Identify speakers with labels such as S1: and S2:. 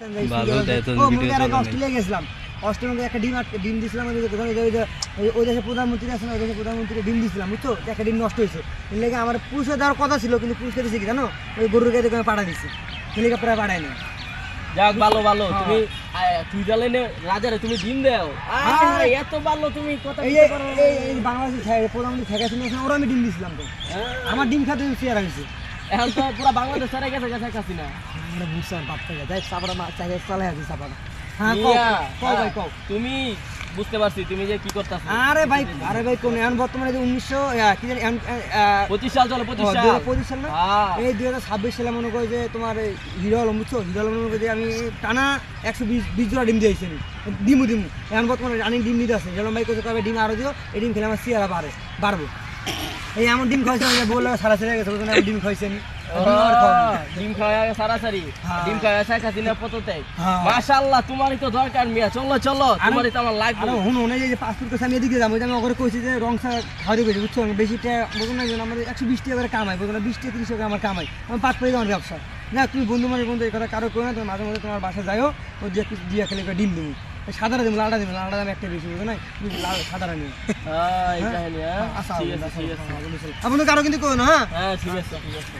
S1: ভালো তাই তো ভিডিও চলে
S2: অস্ট্রেলিয়া গেছিলাম। অস্ট্রেলিয়া একটা ডিম দিছিলাম, ওই দেশের প্রধানমন্ত্রী আছে না, ওই দেশের প্রধানমন্ত্রী ডিম দিছিলাম, বুঝছো? একটা ডিম নষ্ট হয়েছে। এর লেগে আমার পুরস্কার দেওয়ার কথা ছিল, কিন্তু পুরস্কার দিয়েছে কি জানো? ওই গরুর গাড়িতে আমি পাঠা দিচ্ছি, হেলিকপ্টারে পাঠায় না।
S1: যাক ভালো ভালো, তুমি সুইজারল্যান্ডে রাজারে তুমি ডিম দাও, এত ভালো তুমি কথা
S2: এই
S1: বলতে পারো।
S2: এই বাংলাদেশের প্রধানমন্ত্রী শেখ হাসিনা ওরা আমি ডিম দিছিলাম, তো আমার ডিম খাতে চেয়ার হয়েছে।
S1: এখন তো পুরো বাংলাদেশ সারা গেছে শেখ হাসিনা।
S2: আমরা বুঝলাম বাপ থেকে যাই চাপাটা চাই চালাই আছে চাপাটা। হ্যাঁ
S1: মিয়া,
S2: কও ভাই কও।
S1: তুমি বুঝতে পারছি তুমি যে কি করতেছ।
S2: আরে ভাই কোন এখন বর্তমানে যে 1925
S1: সাল চলো, 25 সাল
S2: না,
S1: হ্যাঁ।
S2: এই 2026 সালে মনে করে যে তোমার হিরো আলম, বুঝছো? হিরো আলম মনে করে যে আমি টানা 120 জোড়া ডিম দিয়েছি আমি, ডিমু এখন বর্তমানে রানিং ডিম দিতে আছে। হিরো আলম ভাই কোথাও কবে ডিম আরো দিও, এই ডিম খেলে আমার চেহারা বাড়বো। এই এমন ডিম খাইছে আমি বললে সারা ছেড়ে গেছে, ডিম খাইছে আমি
S1: ডিম খাওয়া সারাসারি,
S2: হ্যাঁ।
S1: ডিম খাওয়া শেখ হাসিনা পততে।
S2: হ্যাঁ।
S1: মাশাআল্লাহ, তোমারই তো দরকার মিয়া, চলো চলো, তোমারই তো আমার লাগবে।
S2: আরে হুন হুন, এই যে পাসপোর্ট কাছে আমি এদিকে যাবো, আমি ওখানে কইছি যে রং সার খাওয়াতে গেছি, বুঝছো? আমি বেশি টাকা বলবো না, আমার 120 টাকা করে কামাই, বলবো না 20 টাকা 30 টাকা আমার কামাই, আমার 5 পেয়ে আমার ব্যবসা না। তুমি বন্ধু মানে বন্ধু এই কথা কারো করো না, তুমি মাঝে মাঝে তোমার বাসা যাইও, ও যে কিছু দিয়ে খেলে ডিম দেবো, সাদারা দেবো, লালটা দেবো, লালটা দাম একটা বেশি, বুঝো না? তুমি সাদারা নিও।
S1: এই কাহিনী, হ্যাঁ
S2: আচ্ছা
S1: ঠিক আছে ঠিক আছে।
S2: আপনার কারো কিন্তু করো না। হ্যাঁ
S1: হ্যাঁ ঠিক আছে ঠিক আছে।